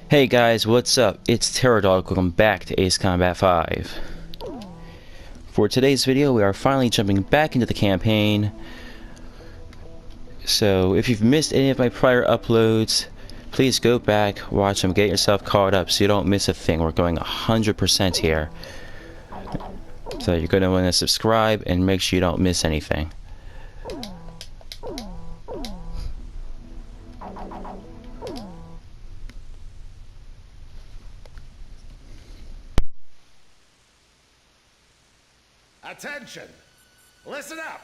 Hey guys, what's up? It's Terror Dog. Welcome back to Ace Combat 5. For today's video, we are finally jumping back into the campaign. So, if you've missed any of my prior uploads, please go back, watch them, get yourself caught up so you don't miss a thing. We're going 100% here. So you're going to want to subscribe and make sure you don't miss anything. Attention! Listen up!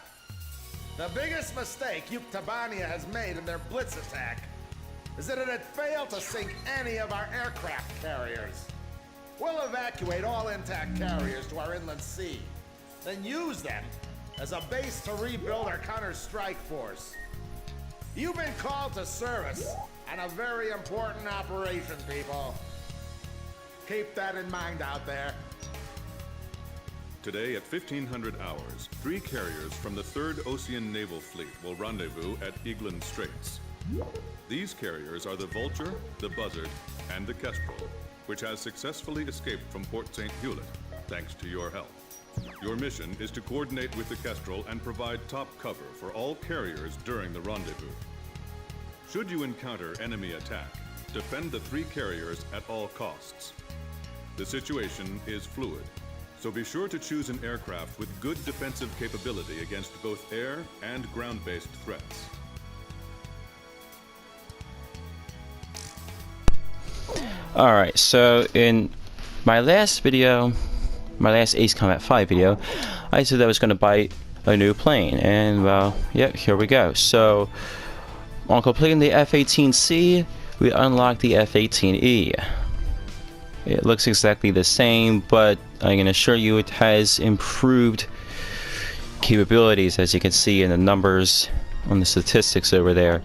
The biggest mistake Tabania has made in their blitz attack is that it had failed to sink any of our aircraft carriers. We'll evacuate all intact carriers to our inland sea, then use them as a base to rebuild our counter-strike force. You've been called to service on a very important operation, people. Keep that in mind out there. Today at 1500 hours, 3 carriers from the 3rd Ocean Naval Fleet will rendezvous at Eglin Straits. These carriers are the Vulture, the Buzzard, and the Kestrel, which has successfully escaped from Port St. Hewlett, thanks to your help. Your mission is to coordinate with the Kestrel and provide top cover for all carriers during the rendezvous. Should you encounter enemy attack, defend the 3 carriers at all costs. The situation is fluid, so be sure to choose an aircraft with good defensive capability against both air and ground-based threats. Alright, so in my last video, my last Ace Combat 5 video, I said I was going to buy a new plane, and well, yeah, here we go. So, on completing the F-18C, we unlocked the F-18E. It looks exactly the same, but I can assure you it has improved capabilities, as you can see in the numbers on the statistics over there.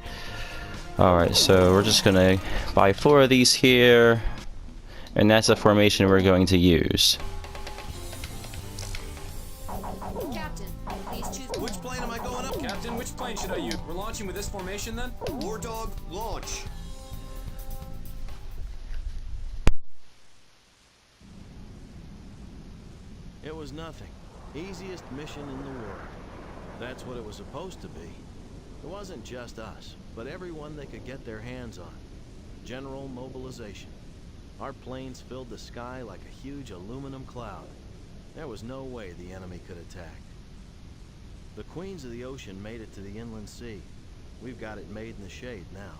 Alright, so we're just gonna buy 4 of these here, and that's the formation we're going to use. Captain, please choose. Which plane am I going up? Captain, which plane should I use? We're launching with this formation then? War Dog, launch. It was nothing. Easiest mission in the world. That's what it was supposed to be. It wasn't just us, but everyone they could get their hands on. General mobilization. Our planes filled the sky like a huge aluminum cloud. There was no way the enemy could attack. The Queens of the Ocean made it to the inland sea. We've got it made in the shade now.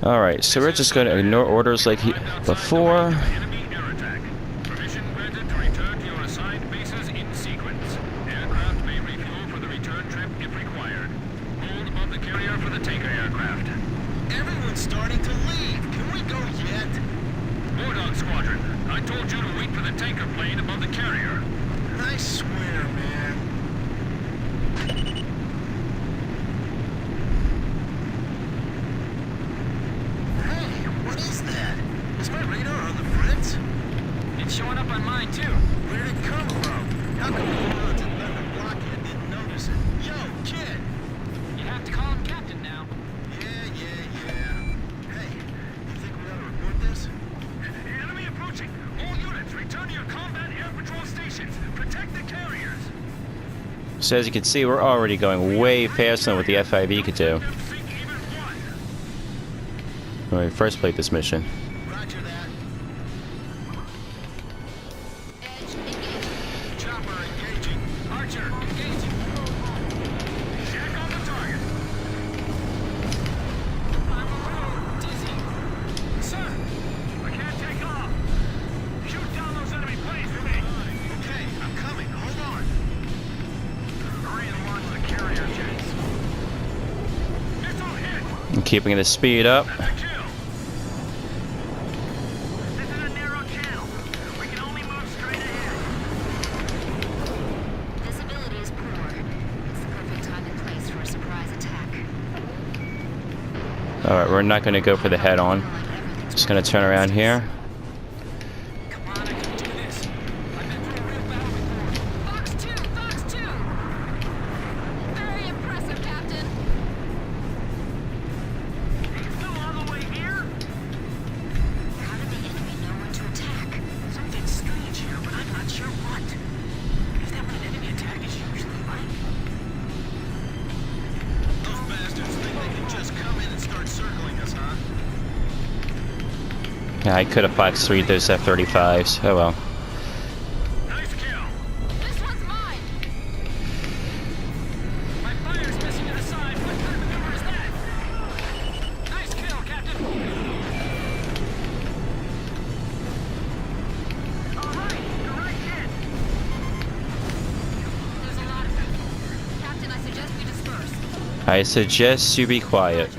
Alright, so we're just going to ignore orders like before. Everyone's starting to leave. Can we go yet? War Dog Squadron, I told you to wait for the tanker plane above the carrier. I swear, man. Hey, what is that? Is my radar on the fritz? It's showing up on mine too. Where'd it come from? How come the militant member blockhead didn't notice it? Yo, kid! You have to call him Captain now. Yeah. Hey, you think we ought to report this? Enemy approaching. All units, return to your combat air patrol stations. Protect the carriers. So as you can see, we're already going way faster than what the FIB could do when we first played this mission. Roger that. Edge engaging. Chopper engaging. Archer, engaging. Check on the target. I'm a little dizzy. Sir, I can't take off. Shoot down those enemy planes for me. Okay, I'm coming. Hold on. Hurry and launch the carrier jets. Missile hit. I'm keeping the speed up. That's a kill. This is a narrow channel. We can only move straight ahead. Visibility is poor. It's the perfect time and place for a surprise attack. Alright, we're not going to go for the head-on. Just going to turn around here. Come on, I can do this. I've been through a real battle before. Fox 2! Fox 2! Very impressive, Captain. He's Yeah, I could have Fox 3'd those F-35s. Oh well. Nice kill. This one's mine. My fire's missing to the side. What kind of maneuver is that? Nice kill, Captain. All right, you're right, kid. There's a lot of people. Captain, I suggest we disperse. I suggest you be quiet.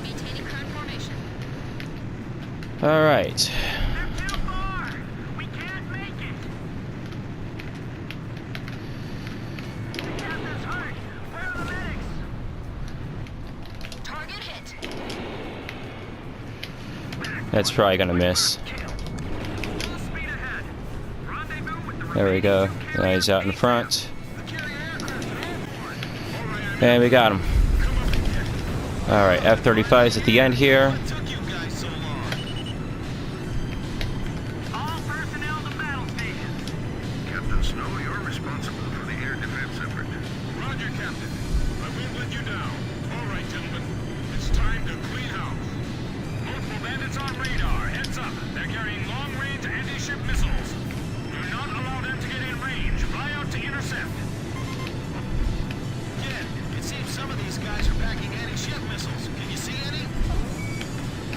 Maintaining current formation. Alright. They're too far. We can't make it. The captain's hurt. Where are the medics? Target hit. That's probably gonna miss. Kill. Full speed ahead. Rendezvous with the There we go. Now he's out in front. carrier aircraft airborne. And we got him. Alright, F-35s at the end here. What took you guys so long? All personnel to battle stations. Captain Snow, you're responsible for the air defense effort. Roger, Captain. I won't let you down. All right, gentlemen. It's time to clean house. Multiple bandits on radar. Heads up. They're carrying long-range anti-ship missiles. Do not allow them to get in range. Fly out to intercept. Kid, it seems some of these guys are packing anti-ship missiles. Can you see any?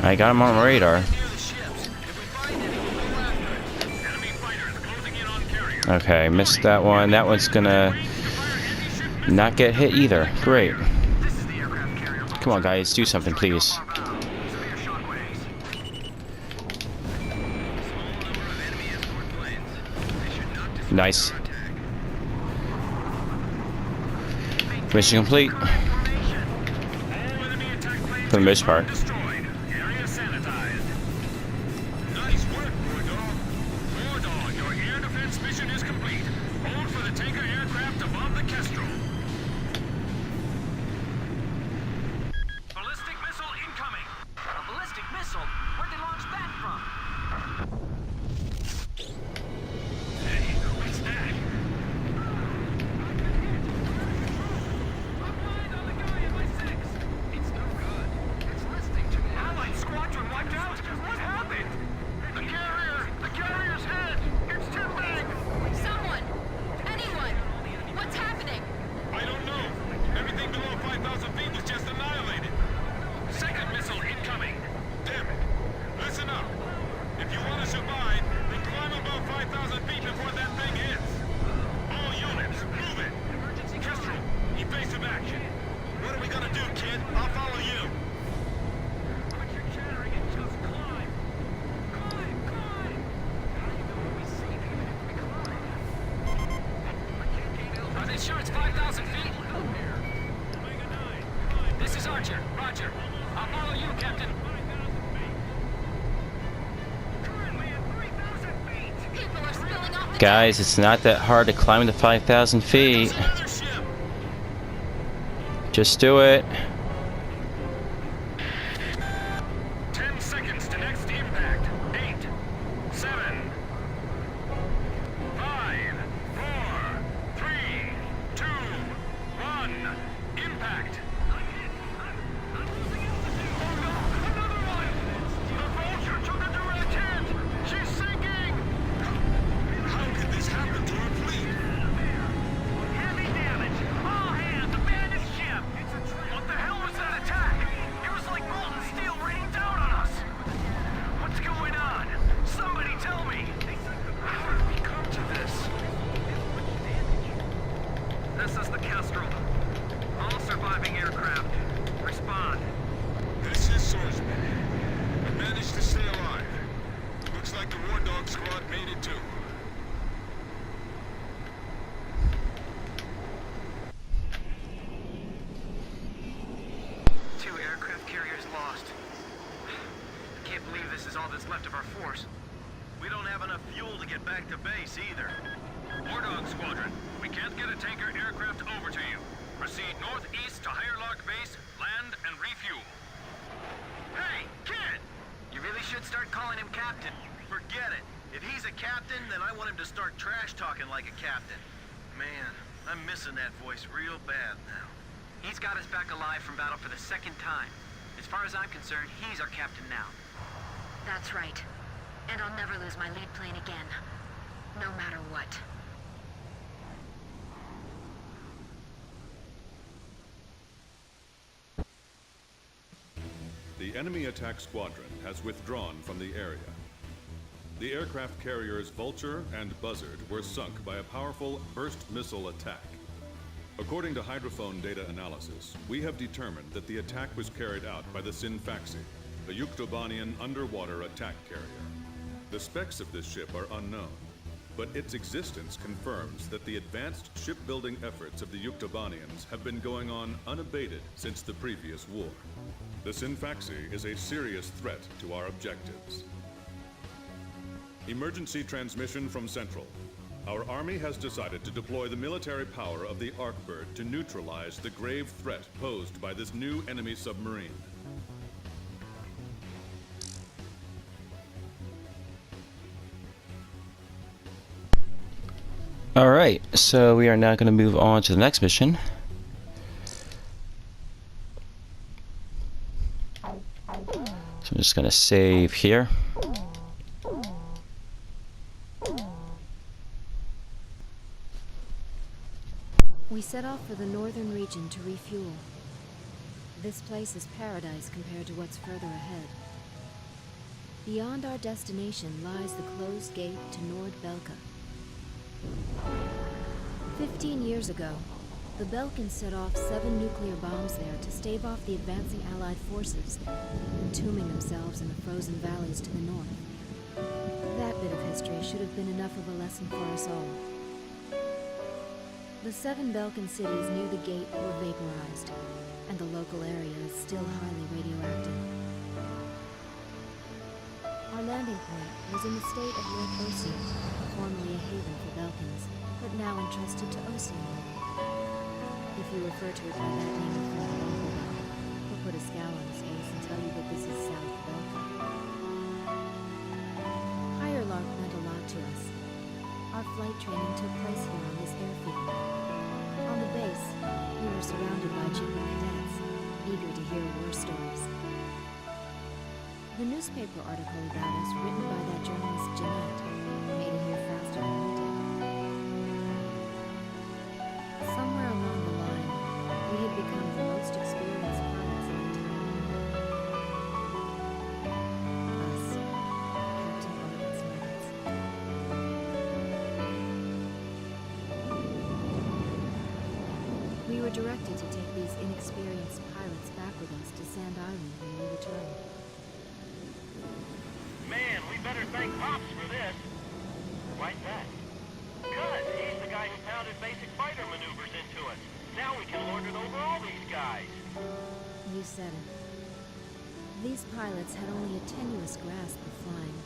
I got him on radar. Near the ships. If we find any, we'll go after it. Enemy fighters closing in on carrier. Okay, missed that one. That one's gonna not get hit either. Great. This is the aircraft carrier. Come on, guys, do something, please. Severe shockwaves. Small number of enemy escort planes. They should not disrupt Nice. our attack. Mission complete. All enemy attack planes For the most part. destroyed. Area sanitized. Nice work, War Dog. War Dog, your air defense mission is complete. Hold for the tanker aircraft above the Kestrel. Ballistic missile incoming. A ballistic missile? Where'd they launch that from? Hey, what's that? It's no good. It's listening to me. Allied squadron wiped out. What happened? The carrier's head. It's too big. Someone! Anyone! What's happening? I don't know. Everything below 5,000 feet was just annihilated. Second missile incoming. Damn it. Listen up. If you want to survive, then climb above 5,000 feet before that thing hits. All units, move it. Emergency Kestrel, evasive action. What are we gonna do, kid? I'll follow you. Quit your chattering and just climb. Climb, climb. How do you know we'll be safe even if we climb? I can't gain altitude. Are they sure it's 5,000 feet? Omega 9, climb. This is Archer. Roger. I'll follow you, Captain. 5,000 feet. Currently at 3,000 feet. People are spilling off the Guys, it's not that hard to climb to 5,000 feet. Another ship. Just do it. 10 seconds to next impact. 8, 7, 5, 4, 3, 2, 1. Impact. I'm losing altitude. Oh no, another one. The Vulture took a direct hit. She's sinking. How could this happen to our fleet? Heavy damage. All hands, abandon ship. What the hell was that attack? It was like molten steel raining down on us. What's going on? Somebody tell me. How did we come to this? This is the Kestrel. All surviving aircraft. Respond. This is Swordsman. We managed to stay alive. Looks like the War Dog squad made it too. Two aircraft carriers lost. I can't believe this is all that's left of our force. We don't have enough fuel to get back to base either. War Dog Squadron, we can't get a tanker aircraft over to you. Proceed northeast to Higher Lark Base, land and refuel. Hey, kid! You really should start calling him Captain. Forget it. If he's a captain, then I want him to start trash talking like a captain. Man, I'm missing that voice real bad now. He's got us back alive from battle for the second time. As far as I'm concerned, he's our captain now. That's right. And I'll never lose my lead plane again. No matter what. The enemy attack squadron has withdrawn from the area. The aircraft carriers Vulture and Buzzard were sunk by a powerful burst missile attack. According to hydrophone data analysis, we have determined that the attack was carried out by the SHAREfactory, a Yuktobanian underwater attack carrier. The specs of this ship are unknown, but its existence confirms that the advanced shipbuilding efforts of the Yuktobanians have been going on unabated since the previous war. The SHAREfactory is a serious threat to our objectives. Emergency transmission from Central. Our army has decided to deploy the military power of the Arkbird to neutralize the grave threat posed by this new enemy submarine. Alright, so we are now going to move on to the next mission. So I'm just going to save here. We set off for the northern region to refuel. This place is paradise compared to what's further ahead. Beyond our destination lies the closed gate to Nordbelka. 15 years ago, the Belkans set off 7 nuclear bombs there to stave off the advancing Allied forces, entombing themselves in the frozen valleys to the north. That bit of history should have been enough of a lesson for us all. The 7 Belkan cities near the gate were vaporized, and the local area is still highly radioactive. Our landing point was in the state of Lake Ocean, formerly a haven for Belkans, but now entrusted to Ocean. If you refer to it by that name in front of the local bell, he'll put a scowl on his face and tell you that this is South Belka. Higher Lark meant a lot to us. Our flight training took place here on this airfield. On the base, we were surrounded by junior cadets, eager to hear war stories. The newspaper article about us, written by that journalist Jeanette, made it here faster than we did. Somewhere along the line, we had become the most experienced pilots in the town. Us, Captain Arnold's Knights. We were directed to take these inexperienced pilots back with us to Sand Island when we returned. Man, we better thank Pops for this. Why's that? Because he's the guy who pounded basic fighter maneuvers into us. Now we can lord it over all these guys. You said it. These pilots had only a tenuous grasp of flying,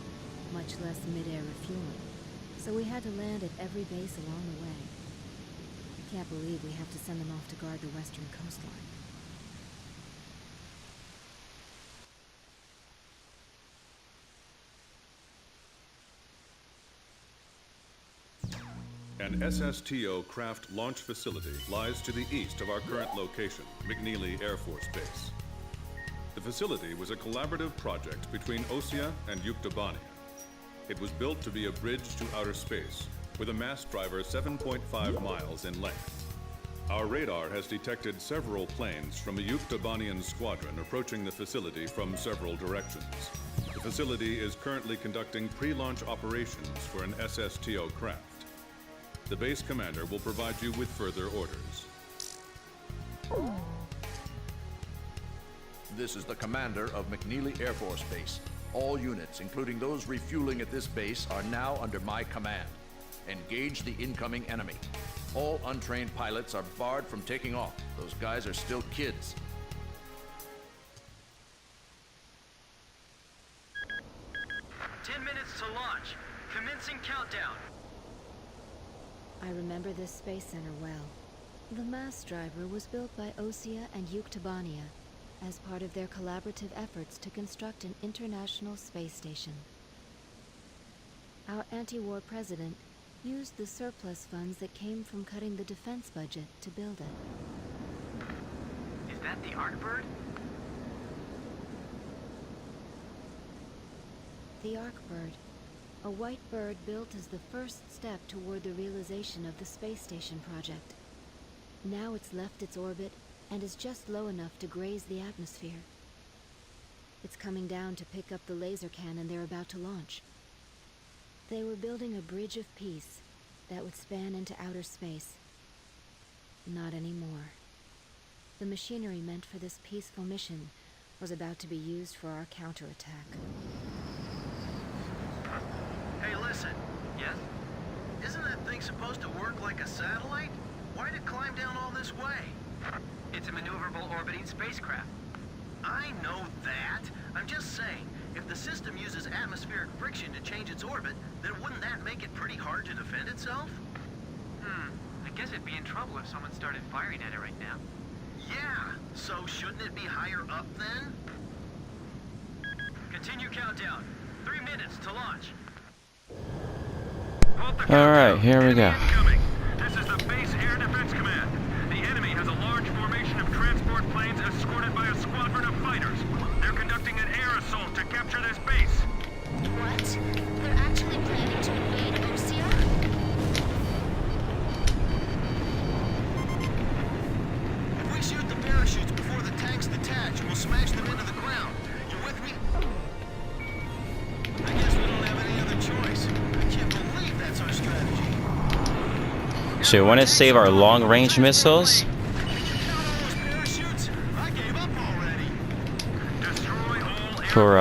much less mid-air refueling, so we had to land at every base along the way. I can't believe we have to send them off to guard the western coastline. An SSTO craft launch facility lies to the east of our current location, McNealy Air Force Base. The facility was a collaborative project between OSIA and Yuktobania. It was built to be a bridge to outer space, with a mass driver 7.5 miles in length. Our radar has detected several planes from a Yuktobanian squadron approaching the facility from several directions. The facility is currently conducting pre-launch operations for an SSTO craft. The base commander will provide you with further orders. This is the commander of McNealy Air Force Base. All units, including those refueling at this base, are now under my command. Engage the incoming enemy. All untrained pilots are barred from taking off. Those guys are still kids. Minutes to launch. Commencing countdown. I remember this space center well. The mass driver was built by OSIA and Yuktobania as part of their collaborative efforts to construct an international space station. Our anti-war president used the surplus funds that came from cutting the defense budget to build it. Is that the Arkbird? The Arkbird, A white bird built as the first step toward the realization of the space station project. Now it's left its orbit and is just low enough to graze the atmosphere. It's coming down to pick up the laser cannon they're about to launch. They were building a bridge of peace that would span into outer space. Not anymore. The machinery meant for this peaceful mission was about to be used for our counterattack. Hey, listen. Yes? Isn't that thing supposed to work like a satellite? Why'd it climb down all this way? It's a maneuverable orbiting spacecraft. I know that. I'm just saying, if the system uses atmospheric friction to change its orbit, then wouldn't that make it pretty hard to defend itself? I guess it'd be in trouble if someone started firing at it right now. Yeah, so shouldn't it be higher up then? Continue countdown. 3 minutes to launch. Alright, here we go. Incoming. This is the Base Air Defense Command. The enemy has a large formation of transport planes escorted by a squadron of fighters. They're conducting an air assault to capture this base. What? They're actually planning to invade Osea? If we shoot the parachutes before the tanks detach, we'll smash them into the ground. You with me? I guess we don't have any other choice. I can't believe that's our strategy. So we want to save our long-range missiles for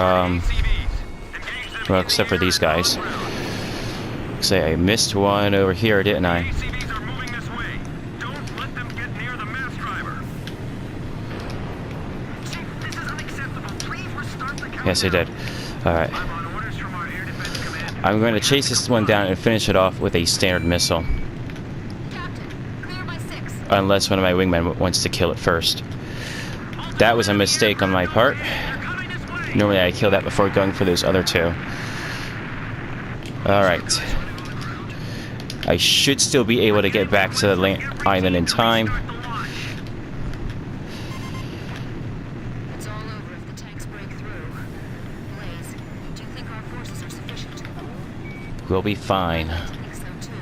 well, except for these guys. Say I missed one over here, didn't I? ACVs are moving this way. Don't let them get near the mass driver. Chief, this is unacceptable. Please restart the countdown. Yes, I did. Alright. I'm on orders from our air defense command. I'm going to chase this one down and finish it off with a standard missile. Captain, clear by 6. Unless one of my wingmen wants to kill it first. That was a mistake on my part. Normally I kill that before going for those other two. Alright. I should still be able to get back to the island in time. It's all over if the tanks break through. Blaze, do you think our forces are sufficient? We'll be fine. I think so too.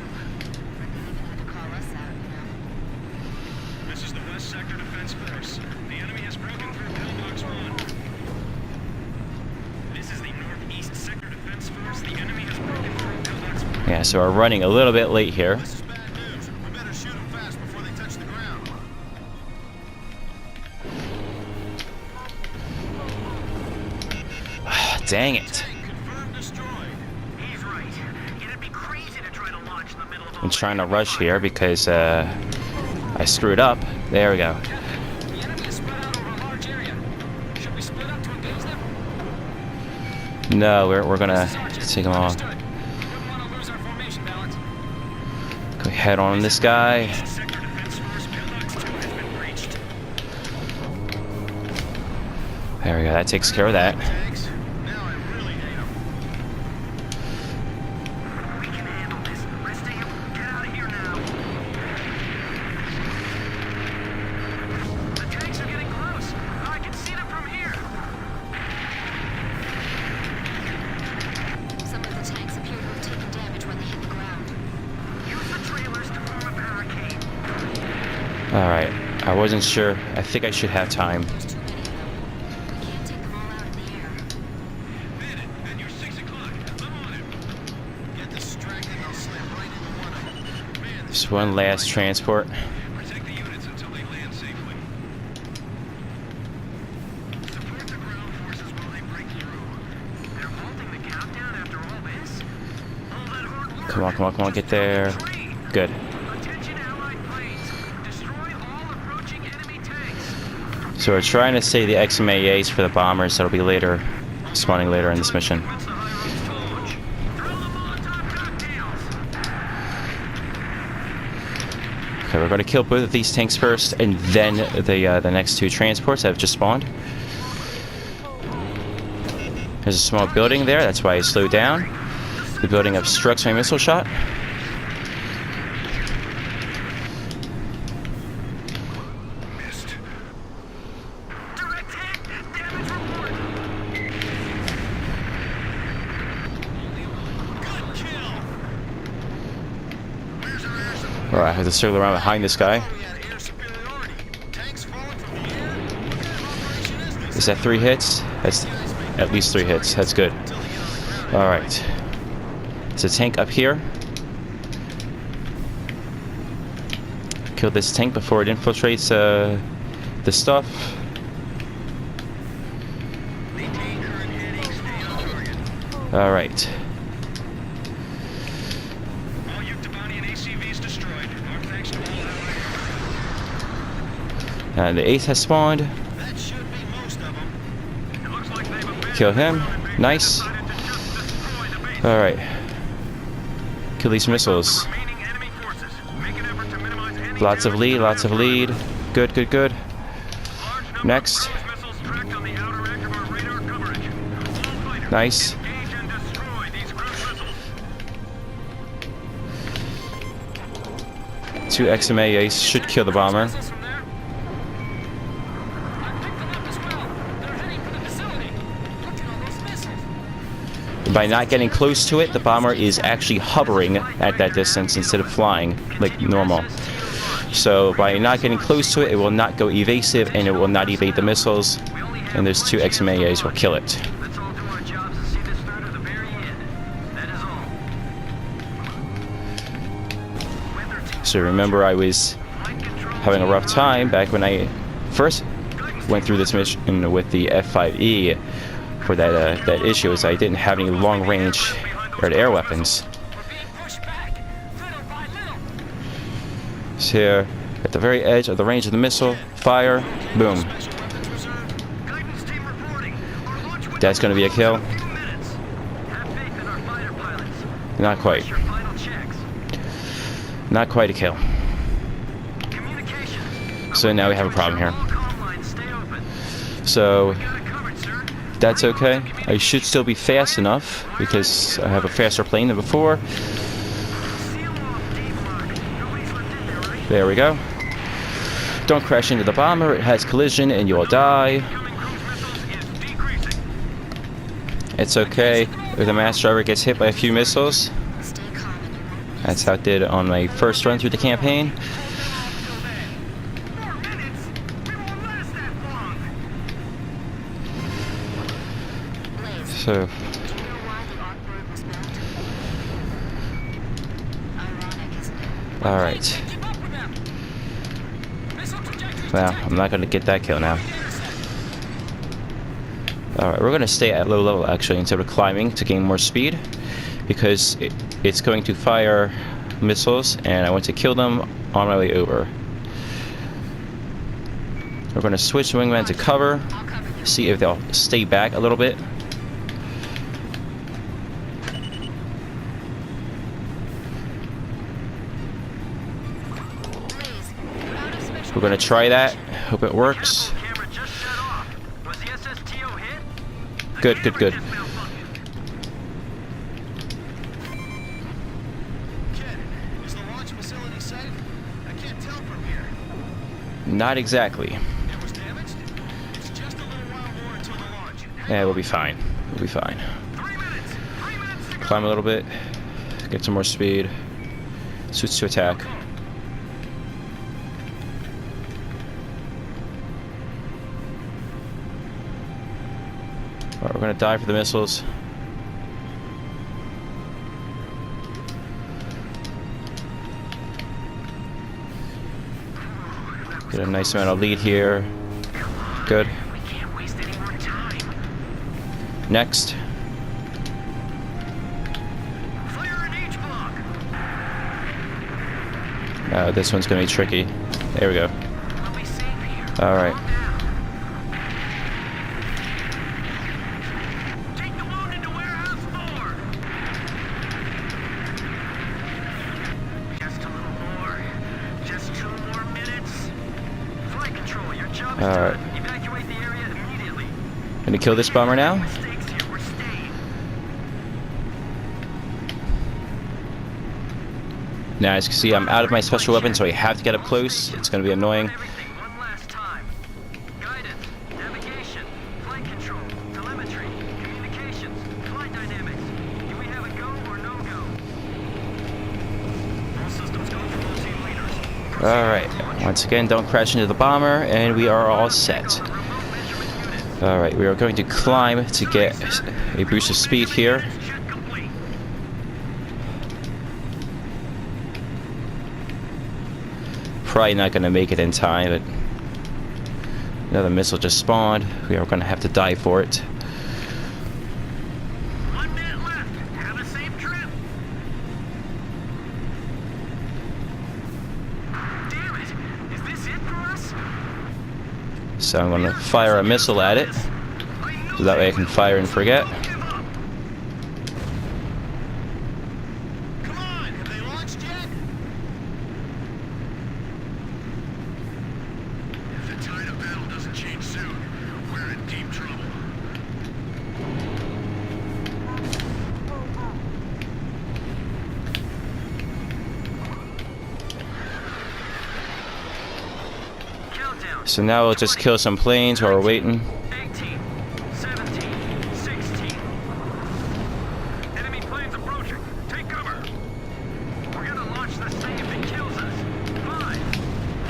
They even had to call us out, you know. This is the West Sector Defense Force. The enemy has broken through Pillbox 1. This is the Northeast Sector Defense Force. The enemy has broken through Pillbox 1. Yeah, so we're running a little bit late here. This is bad news. We better shoot them fast before they touch the ground. Dang it. Tank confirmed destroyed. He's right. It'd be crazy to try to launch in the middle of all I'm trying to rush here because I screwed up. There we go. The enemy is spread out over a large area. Should we split up to engage them? No, we're gonna take them all. Understood. Wouldn't want to lose our formation balance. Go head on this guy. Sector Defense Force Pillbox 2 has been breached. There we go. That takes care of that. Tanks. Now I really hate them. We can handle this. Rest of you, get out of here now. The tanks are getting close. I can see them from here. Some of the tanks appear to have taken damage when they hit the ground. Use the trailers to form a barricade. Alright. I wasn't sure. I think I should have time. There's too many of them. We can't take them all out in the air. Bandit, at your 6 o'clock. I'm on it. Get distracted and I'll slam right into one of them. Man, this Just one last transport. Protect the units until they land safely. Support the ground forces while they break through. They're halting the countdown after all this? All that hard work. Come on, come on, come on. Get there. Good. Attention Allied planes. Destroy all approaching enemy tanks. So we're trying to save the XMAAs for the bombers that'll be later, spawning later in this mission. What's the high roads to launch? Throw the Molotov cocktails. Okay, we're going to kill both of these tanks first, and then the next two transports that have just spawned. There's a small building there, that's why I slowed down. The building obstructs my missile shot. Missed. Direct hit. Damage report. Good Alright, I have to circle around behind this guy. Is that 3 hits? That's at least 3 hits. That's good. Alright. There's a tank up here. Kill this tank before it infiltrates the stuff. Alright. And the ace has spawned. Kill him. Nice. Alright. Kill these missiles. Lots of lead, lots of lead. Good, good, good. Next. Nice. Two XMAs should kill the bomber. By not getting close to it, the bomber is actually hovering at that distance instead of flying like normal. So by not getting close to it, it will not go evasive and it will not evade the missiles. And those 2 XMAs will kill it. So remember, I was having a rough time back when I first went through this mission with the F5E. For that issue is I didn't have any long-range air weapons. So here, at the very edge of the range of the missile, fire, boom. That's going to be a kill. Not quite. Not quite a kill. So now we have a problem here. So that's okay. I should still be fast enough because I have a faster plane than before. There we go. Don't crash into the bomber. It has collision and you will die. It's okay if the mass driver gets hit by a few missiles. That's how it did on my first run through the campaign. So, alright. Well, I'm not going to get that kill now. Alright, we're going to stay at low level actually instead of climbing to gain more speed. Because it's going to fire missiles and I want to kill them on my way over. We're going to switch wingman to cover. See if they'll stay back a little bit. We're going to try that. Hope it works. Good, good, good. Not exactly. Yeah, we'll be fine. We'll be fine. Climb a little bit. Get some more speed. Switch to attack. Alright, we're gonna dive for the missiles. Get a nice amount of lead here. Good. Next. This one's gonna be tricky. There we go. Alright. Alright. Gonna kill this bomber now. Now, as you can see, I'm out of my special weapon, so I have to get up close. It's gonna be annoying. Alright, once again, don't crash into the bomber, and we are all set. Alright, we are going to climb to get a boost of speed here. Probably not going to make it in time, but another missile just spawned. We are going to have to die for it. 1 minute left. Have a safe trip. Damn it! Is this it for us? So I'm going to fire a missile at it, so that way I can fire and forget. Come on, have they launched yet? If the tide of battle doesn't change soon, we're in deep trouble. Countdown. So now we'll just kill some planes while we're waiting. 18, 17, 16. Enemy planes approaching. Take cover. We're gonna launch the save that kills us. 5,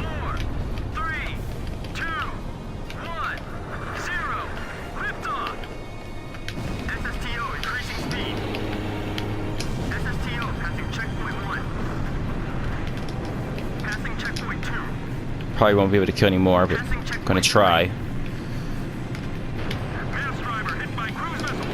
4, 3, 2, 1, 0. Liftoff. SSTO increasing speed. SSTO passing checkpoint 1. Passing checkpoint 2. Probably won't be able to kill any more, but I'm gonna try. Mass driver hit by cruise missile.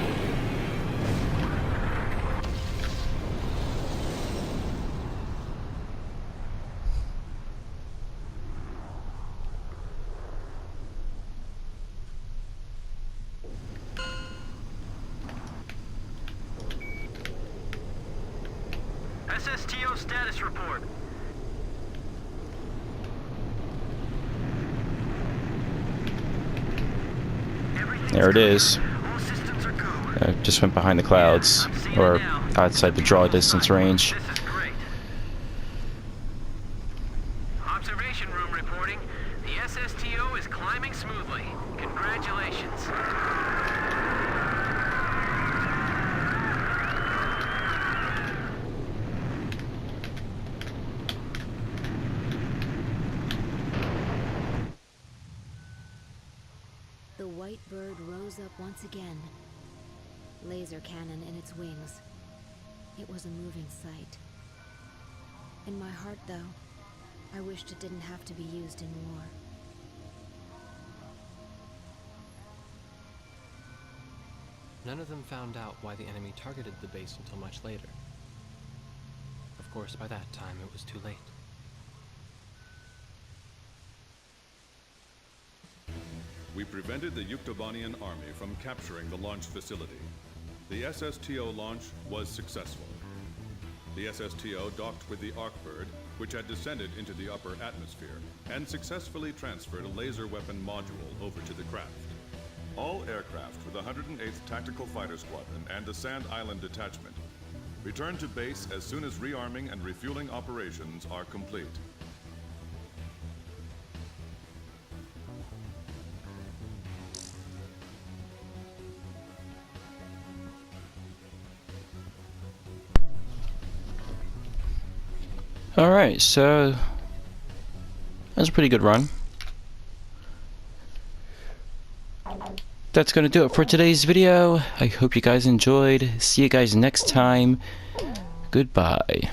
SSTO status report. There it is. All systems are go. Just went behind the clouds, or outside the draw distance range. This is great. Observation room reporting. The SSTO is climbing smoothly. Congratulations. The white bird rose up once again. Laser cannon in its wings. It was a moving sight. In my heart, though, I wished it didn't have to be used in war. None of them found out why the enemy targeted the base until much later. Of course, by that time, it was too late. We prevented the Yuktobanian army from capturing the launch facility. The SSTO launch was successful. The SSTO docked with the Arcbird, which had descended into the upper atmosphere, and successfully transferred a laser weapon module over to the craft. All aircraft with the 108th Tactical Fighter Squadron and the Sand Island Detachment return to base as soon as rearming and refueling operations are complete. Alright, so that was a pretty good run. That's going to do it for today's video. I hope you guys enjoyed. See you guys next time. Goodbye.